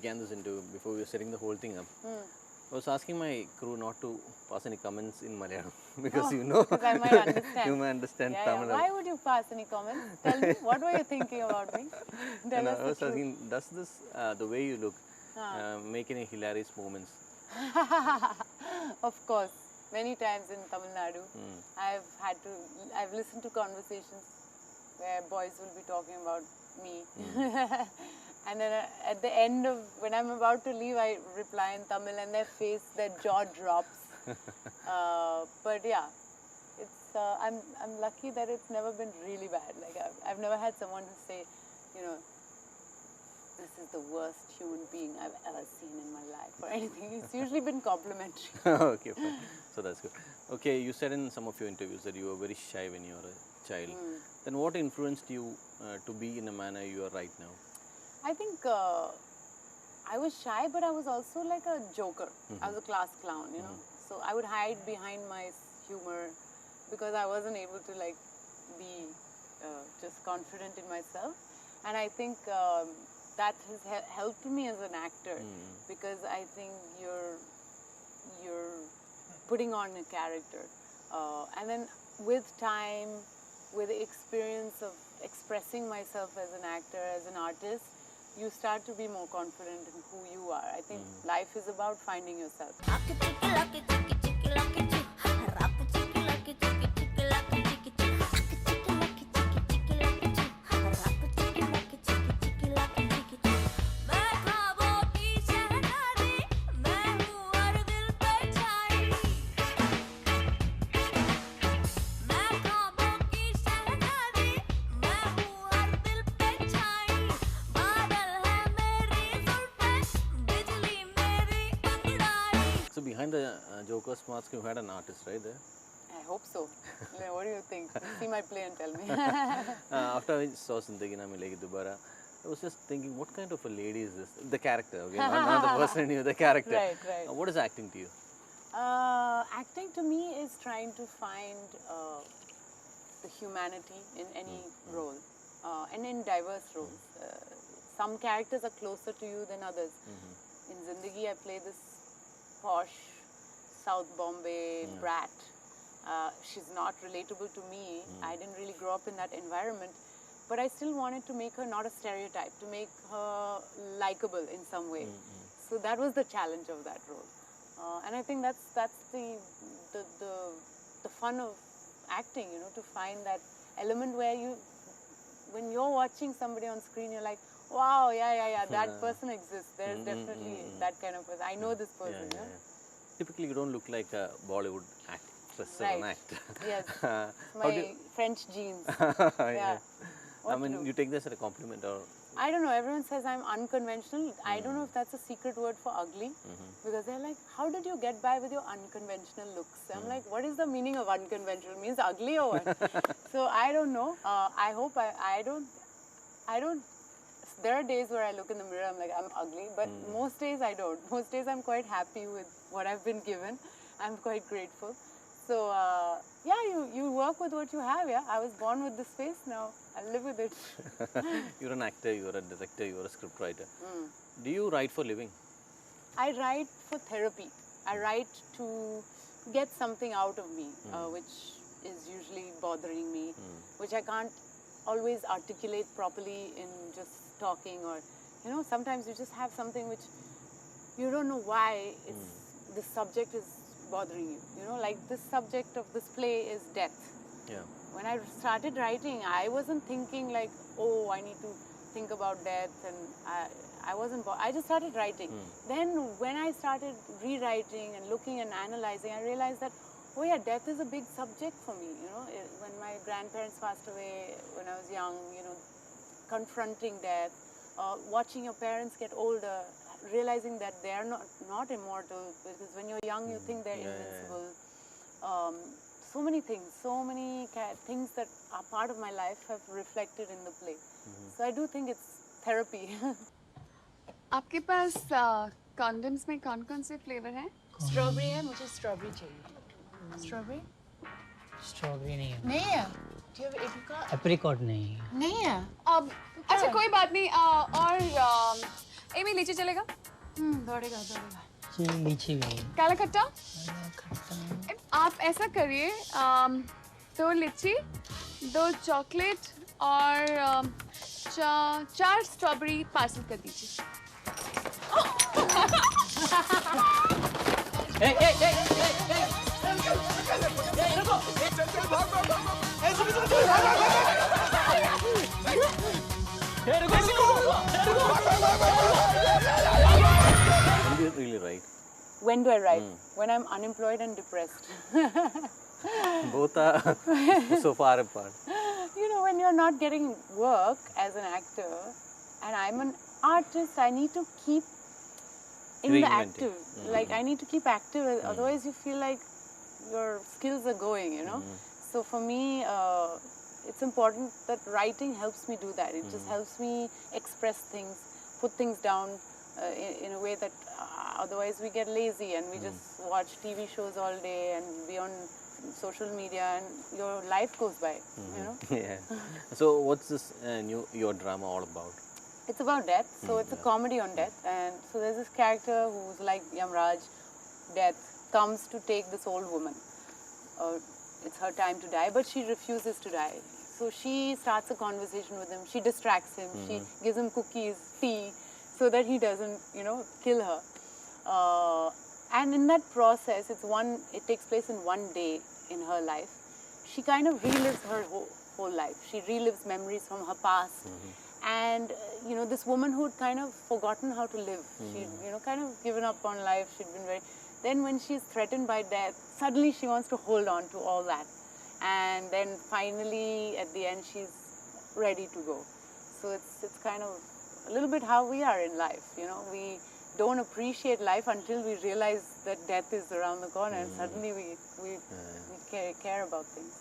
began this interview, before we were setting the whole thing up, I was asking my crew not to pass any comments in Malayalam because Because I might understand. you may understand Yeah, Tamil. Why would you pass any comments? Tell me, what were you thinking about me? Tell And us I the was truth. asking, does this, the way you look, make any hilarious moments? Of course, many times in Tamil Nadu, I've listened to conversations where boys will be talking about me. And then at the end of, when I'm about to leave, I reply in Tamil and their jaw drops. But yeah, it's, I'm lucky that it's never been really bad. Like I've never had someone who say, you know, this is the worst human being I've ever seen in my life or anything. It's usually been complimentary. Okay, fine. So that's good. Okay, you said in some of your interviews that you were very shy when you were a child. Then what influenced you to be in a manner you are right now? I think I was shy, but I was also like a joker. I was a class clown, you know. So I would hide behind my humor because I wasn't able to like be just confident in myself. And I think that has helped me as an actor because I think you're putting on a character. And then with time, with the experience of expressing myself as an actor, as an artist, you start to be more confident in who you are. I think life is about finding yourself. So behind the Joker's mask, you had an artist, right there? I hope so. What do you think? See my play and tell me. After I saw Milegi Dobara, I was just thinking, what kind of a lady is this? The character, okay, not the person you, the character. Right. What is acting to you? Acting to me is trying to find the humanity in any role and in diverse roles. Some characters are closer to you than others. In Zindagi, I play this posh South Bombay brat. She's not relatable to me. I didn't really grow up in that environment, but I still wanted to make her not a stereotype, to make her likable in some way. So that was the challenge of that role. And I think that's the fun of acting, you know, to find that element where when you're watching somebody on screen, you're like, wow, yeah, that person exists. There's definitely that kind of person. I know this person. Yeah. Typically, you don't look like a Bollywood actress or an actor. Yes, my French genes. Yeah. I mean, you take this as a compliment, or? I don't know. Everyone says I'm unconventional. I don't know if that's a secret word for ugly, because they're like, how did you get by with your unconventional looks? I'm like, what is the meaning of unconventional? It means ugly or what? So I don't know. I hope I don't. There are days where I look in the mirror, I'm like, I'm ugly, but most days I don't. Most days I'm quite happy with what I've been given. I'm quite grateful. So yeah, you work with what you have. Yeah, I was born with this face. Now I'll live with it. You're an actor, you're a director, you're a scriptwriter. Do you write for living? I write for therapy. I write to get something out of me, which is usually bothering me, which I can't always articulate properly in just talking, or, you know, sometimes you just have something which you don't know why this subject is bothering you. You know, like this subject of this play is death. Yeah. When I started writing, I wasn't thinking like, oh, I need to think about death, and I wasn't. I just started writing. Then when I started rewriting and looking and analyzing, I realized that, oh yeah, death is a big subject for me. You know, when my grandparents passed away when I was young, you know, confronting death, watching your parents get older, realizing that they are not immortal, because when you're young you think they're invincible. So many things, things that are part of my life have reflected in the play. So I do think it's therapy. आपके पास condoms में कौन-कौन से flavour हैं? Strawberry है, मुझे strawberry चाहिए. Strawberry? Strawberry नहीं है. नहीं है. Do you have apricot? Apricot नहीं है. नहीं है. अच्छा कोई बात नहीं. और एमी लीची चलेगा? दौड़ेगा दौड़ेगा. जी लीची भी है। काला खट्टा? खट्टा। आप ऐसा करिए 2 लीची, 2 चॉकलेट और 4 स्ट्रॉबेरी पार्सल कर दीजिए. When do you really write? When do I write? When I'm unemployed and depressed. Both are so far apart. You know, when you're not getting work as an actor, and I'm an artist, I need to keep in the Reinventing. active. Like, I need to keep active, otherwise you feel like your skills are going, you know. So for me, it's important that writing helps me do that. It just helps me express things, put things down in a way that otherwise we get lazy and we just watch TV shows all day and be on social media and your life goes by, you know. Yeah. So what's this your drama all about? It's about death, so it's a comedy on death, and so there's this character who's like Yamraj. Death comes to take this old woman. It's her time to die, but she refuses to die. So she starts a conversation with him. She distracts him. She gives him cookies, tea, so that he doesn't, you know, kill her. And in that process, it takes place in one day in her life. She kind of relives her whole life. She relives memories from her past. And, you know, this woman who had kind of forgotten how to live. She'd, you know, kind of given up on life. She'd been very... Then when she's threatened by death, suddenly she wants to hold on to all that. And then finally, at the end, she's ready to go. So it's kind of a little bit how we are in life, you know. We don't appreciate life until we realize that death is around the corner, and suddenly we care about things.